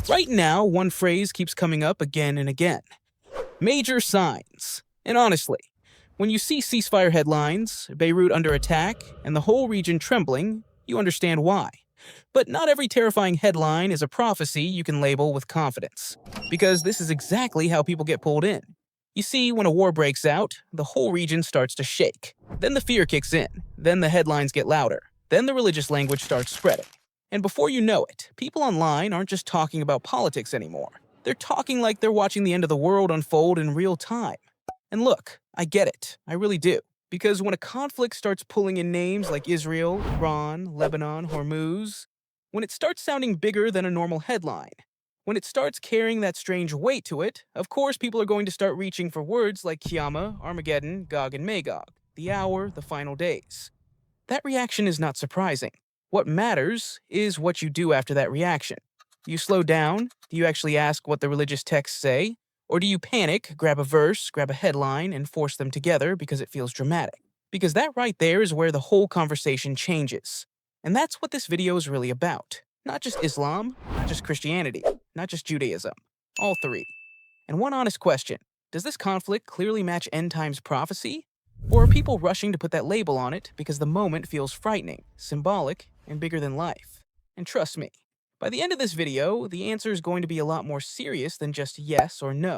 Right now, one phrase keeps coming up again and again. Major signs. And honestly, when you see ceasefire headlines, Beirut under attack, and the whole region trembling, you understand why. But not every terrifying headline is a prophecy you can label with confidence, because this is exactly how people get pulled in. You see, when a war breaks out, the whole region starts to shake. Then the fear kicks in. Then the headlines get louder. Then the religious language starts spreading. And before you know it, people online aren't just talking about politics anymore. They're talking like they're watching the end of the world unfold in real time. And look, I get it. I really do. Because when a conflict starts pulling in names like Israel, Iran, Lebanon, Hormuz, when it starts sounding bigger than a normal headline, when it starts carrying that strange weight to it, of course people are going to start reaching for words like Qiyamah, Armageddon, Gog and Magog, the hour, the final days. That reaction is not surprising. What matters is what you do after that reaction. Do you slow down? Do you actually ask what the religious texts say? Or do you panic, grab a verse, grab a headline, and force them together because it feels dramatic? Because that right there is where the whole conversation changes. And that's what this video is really about. Not just Islam, not just Christianity, not just Judaism. All three. And one honest question, does this conflict clearly match end times prophecy? Or are people rushing to put that label on it because the moment feels frightening, symbolic, and bigger than life? And trust me, by the end of this video, the answer is going to be a lot more serious than just yes or no.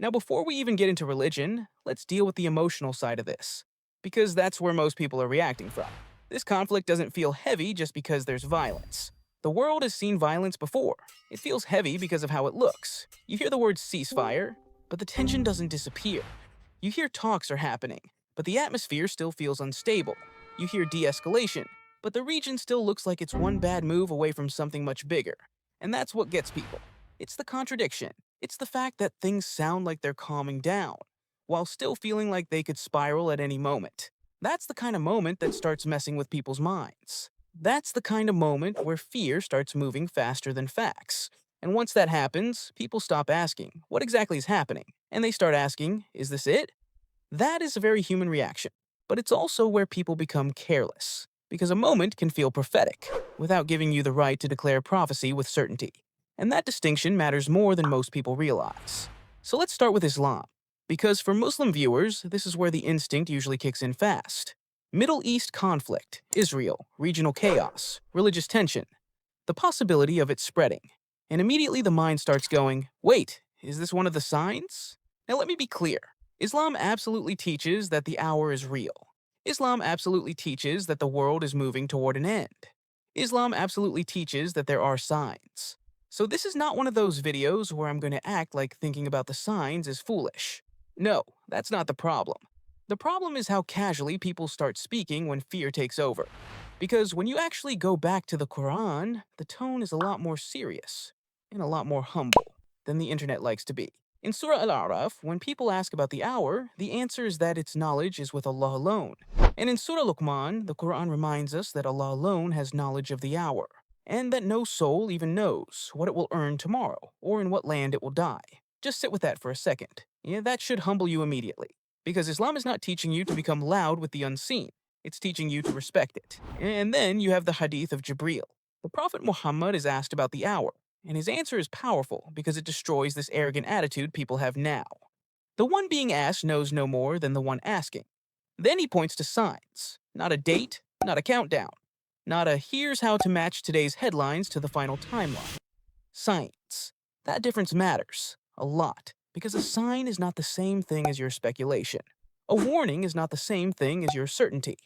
Now, before we even get into religion, let's deal with the emotional side of this, because that's where most people are reacting from. This conflict doesn't feel heavy just because there's violence. The world has seen violence before. It feels heavy because of how it looks. You hear the word ceasefire, but the tension doesn't disappear. You hear talks are happening, but the atmosphere still feels unstable. You hear de-escalation, but the region still looks like it's one bad move away from something much bigger. And that's what gets people. It's the contradiction. It's the fact that things sound like they're calming down, while still feeling like they could spiral at any moment. That's the kind of moment that starts messing with people's minds. That's the kind of moment where fear starts moving faster than facts. And once that happens, people stop asking, what exactly is happening? And they start asking, is this it? That is a very human reaction, but it's also where people become careless, because a moment can feel prophetic, without giving you the right to declare prophecy with certainty. And that distinction matters more than most people realize. So let's start with Islam, because for Muslim viewers, this is where the instinct usually kicks in fast. Middle East conflict, Israel, regional chaos, religious tension, the possibility of it spreading. And immediately the mind starts going, wait, is this one of the signs? Now let me be clear. Islam absolutely teaches that the hour is real. Islam absolutely teaches that the world is moving toward an end. Islam absolutely teaches that there are signs. So this is not one of those videos where I'm going to act like thinking about the signs is foolish. No, that's not the problem. The problem is how casually people start speaking when fear takes over. Because when you actually go back to the Quran, the tone is a lot more serious and a lot more humble than the internet likes to be. In Surah Al-A'raf, when people ask about the hour, the answer is that its knowledge is with Allah alone. And in Surah Luqman, the Quran reminds us that Allah alone has knowledge of the hour, and that no soul even knows what it will earn tomorrow or in what land it will die. Just sit with that for a second. Yeah, that should humble you immediately. Because Islam is not teaching you to become loud with the unseen. It's teaching you to respect it. And then you have the Hadith of Jibreel. The Prophet Muhammad is asked about the hour, and his answer is powerful because it destroys this arrogant attitude people have now. The one being asked knows no more than the one asking. Then he points to signs, not a date, not a countdown, not a here's how to match today's headlines to the final timeline. Signs. That difference matters a lot. Because a sign is not the same thing as your speculation. A warning is not the same thing as your certainty.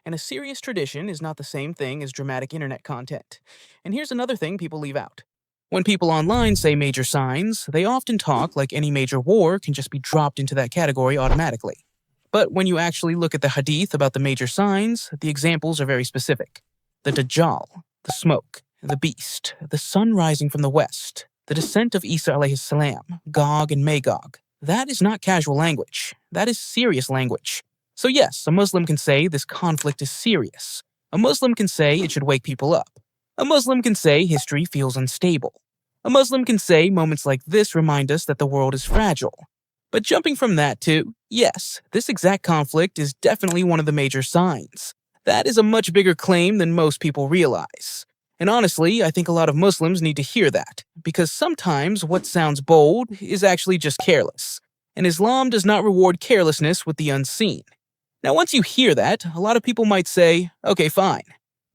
And a serious tradition is not the same thing as dramatic internet content. And here's another thing people leave out. When people online say major signs, they often talk like any major war can just be dropped into that category automatically. But when you actually look at the hadith about the major signs, the examples are very specific. The Dajjal, the smoke, the beast, the sun rising from the west, the descent of Isa alayhi salam, Gog and Magog. That is not casual language. That is serious language. So yes, a Muslim can say this conflict is serious. A Muslim can say it should wake people up. A Muslim can say history feels unstable. A Muslim can say moments like this remind us that the world is fragile. But jumping from that to, yes, this exact conflict is definitely one of the major signs. That is a much bigger claim than most people realize. And honestly, I think a lot of Muslims need to hear that, because sometimes what sounds bold is actually just careless. And Islam does not reward carelessness with the unseen. Now, once you hear that, a lot of people might say, okay, fine.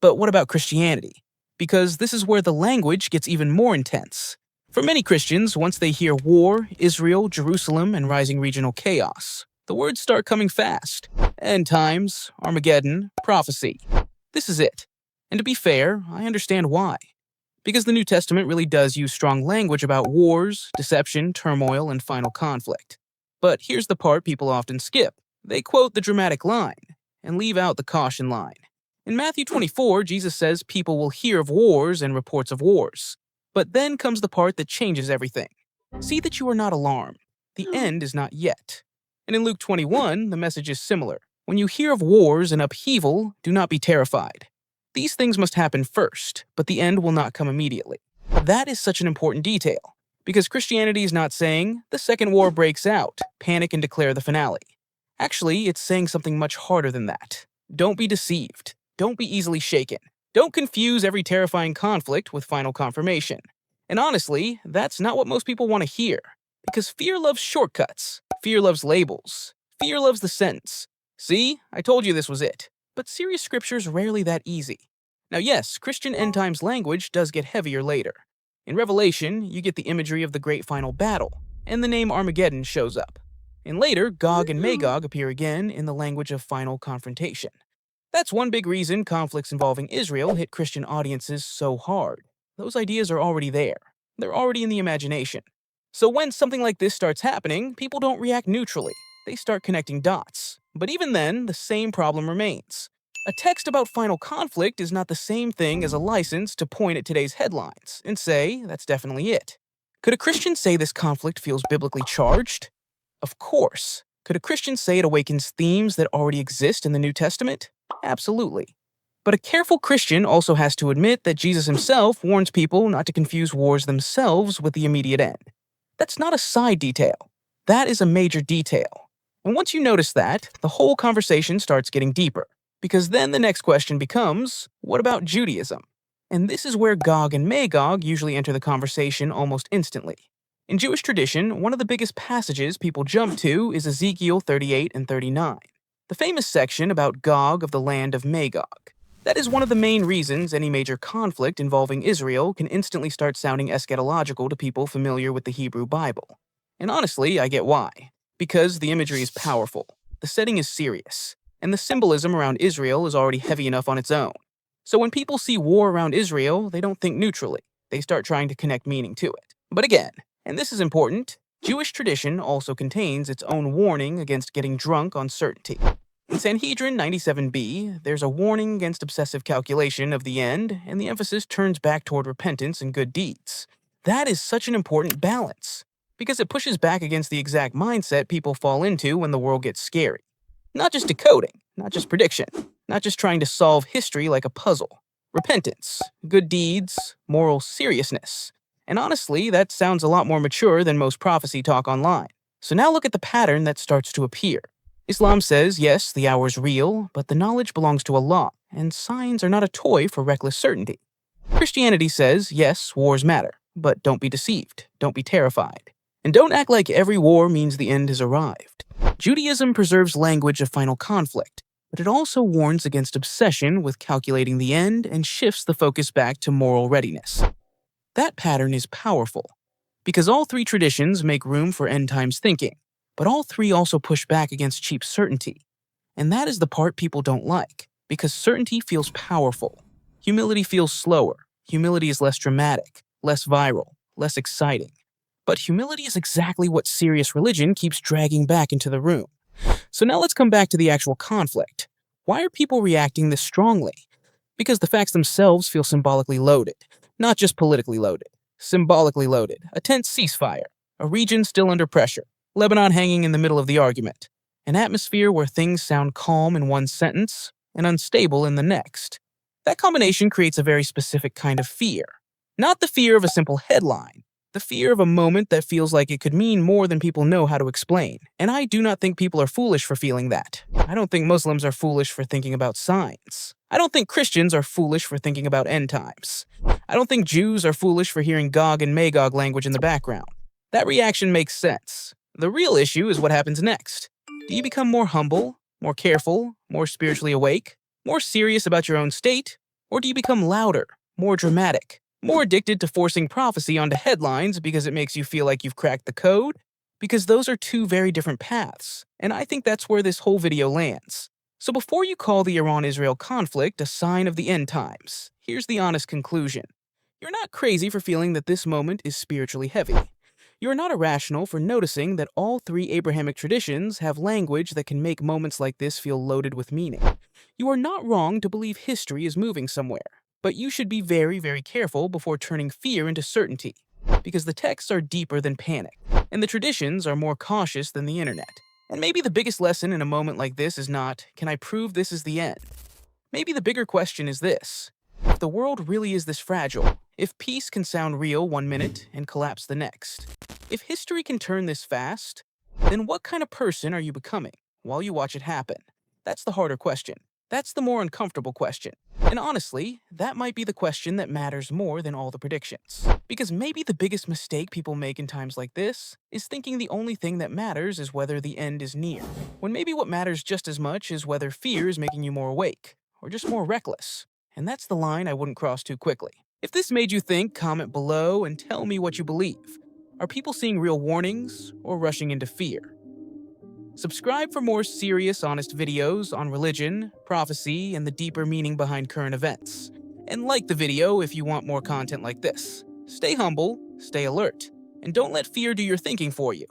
But what about Christianity? Because this is where the language gets even more intense. For many Christians, once they hear war, Israel, Jerusalem, and rising regional chaos, the words start coming fast. End times, Armageddon, prophecy. This is it. And to be fair, I understand why. Because the New Testament really does use strong language about wars, deception, turmoil, and final conflict. But here's the part people often skip. They quote the dramatic line and leave out the caution line. In Matthew 24, Jesus says people will hear of wars and reports of wars. But then comes the part that changes everything. See that you are not alarmed. The end is not yet. And in Luke 21, the message is similar. When you hear of wars and upheaval, do not be terrified. These things must happen first, but the end will not come immediately. That is such an important detail, because Christianity is not saying, the second war breaks out, panic and declare the finale. Actually, it's saying something much harder than that. Don't be deceived. Don't be easily shaken. Don't confuse every terrifying conflict with final confirmation. And honestly, that's not what most people want to hear. Because fear loves shortcuts. Fear loves labels. Fear loves the sentence. See, I told you this was it. But serious scripture's rarely that easy. Now yes, Christian end times language does get heavier later. In Revelation, you get the imagery of the great final battle, and the name Armageddon shows up. And later, Gog and Magog appear again in the language of final confrontation. That's one big reason conflicts involving Israel hit Christian audiences so hard. Those ideas are already there. They're already in the imagination. So when something like this starts happening, people don't react neutrally. They start connecting dots. But even then, the same problem remains. A text about final conflict is not the same thing as a license to point at today's headlines and say, that's definitely it. Could a Christian say this conflict feels biblically charged? Of course. Could a Christian say it awakens themes that already exist in the New Testament? Absolutely. But a careful Christian also has to admit that Jesus himself warns people not to confuse wars themselves with the immediate end. That's not a side detail. That is a major detail. And once you notice that, the whole conversation starts getting deeper. Because then the next question becomes, what about Judaism? And this is where Gog and Magog usually enter the conversation almost instantly. In Jewish tradition, one of the biggest passages people jump to is Ezekiel 38 and 39, the famous section about Gog of the land of Magog. That is one of the main reasons any major conflict involving Israel can instantly start sounding eschatological to people familiar with the Hebrew Bible. And honestly, I get why. Because the imagery is powerful, the setting is serious, and the symbolism around Israel is already heavy enough on its own. So when people see war around Israel, they don't think neutrally. They start trying to connect meaning to it. But again, and this is important, Jewish tradition also contains its own warning against getting drunk on certainty. In Sanhedrin 97b, there's a warning against obsessive calculation of the end, and the emphasis turns back toward repentance and good deeds. That is such an important balance, because it pushes back against the exact mindset people fall into when the world gets scary. Not just decoding, not just prediction, not just trying to solve history like a puzzle. Repentance, good deeds, moral seriousness. And honestly, that sounds a lot more mature than most prophecy talk online. So now look at the pattern that starts to appear. Islam says, yes, the hour's real, but the knowledge belongs to Allah, and signs are not a toy for reckless certainty. Christianity says, yes, wars matter, but don't be deceived, don't be terrified. And don't act like every war means the end has arrived. Judaism preserves language of final conflict, but it also warns against obsession with calculating the end and shifts the focus back to moral readiness. That pattern is powerful, because all three traditions make room for end times thinking, but all three also push back against cheap certainty. And that is the part people don't like, because certainty feels powerful. Humility feels slower. Humility is less dramatic, less viral, less exciting. But humility is exactly what serious religion keeps dragging back into the room. So now let's come back to the actual conflict. Why are people reacting this strongly? Because the facts themselves feel symbolically loaded, not just politically loaded. Symbolically loaded, a tense ceasefire, a region still under pressure, Lebanon hanging in the middle of the argument, an atmosphere where things sound calm in one sentence and unstable in the next. That combination creates a very specific kind of fear. Not the fear of a simple headline, The fear of a moment that feels like it could mean more than people know how to explain. And I do not think people are foolish for feeling that. I don't think Muslims are foolish for thinking about signs. I don't think Christians are foolish for thinking about end times. I don't think Jews are foolish for hearing Gog and Magog language in the background. That reaction makes sense. The real issue is what happens next. Do you become more humble, more careful, more spiritually awake, more serious about your own state? Or do you become louder, more dramatic, more addicted to forcing prophecy onto headlines because it makes you feel like you've cracked the code? Because those are two very different paths, and I think that's where this whole video lands. So before you call the Iran-Israel conflict a sign of the end times, here's the honest conclusion. You're not crazy for feeling that this moment is spiritually heavy. You're not irrational for noticing that all three Abrahamic traditions have language that can make moments like this feel loaded with meaning. You are not wrong to believe history is moving somewhere. But you should be very, very careful before turning fear into certainty, because the texts are deeper than panic, and the traditions are more cautious than the internet. And maybe the biggest lesson in a moment like this is not, can I prove this is the end? Maybe the bigger question is this: if the world really is this fragile, if peace can sound real one minute and collapse the next, if history can turn this fast, then what kind of person are you becoming while you watch it happen? That's the harder question. That's the more uncomfortable question. And honestly, that might be the question that matters more than all the predictions. Because maybe the biggest mistake people make in times like this is thinking the only thing that matters is whether the end is near, when maybe what matters just as much is whether fear is making you more awake, or just more reckless. And that's the line I wouldn't cross too quickly. If this made you think, comment below and tell me what you believe. Are people seeing real warnings or rushing into fear? Subscribe for more serious, honest videos on religion, prophecy, and the deeper meaning behind current events. And like the video if you want more content like this. Stay humble, stay alert, and don't let fear do your thinking for you.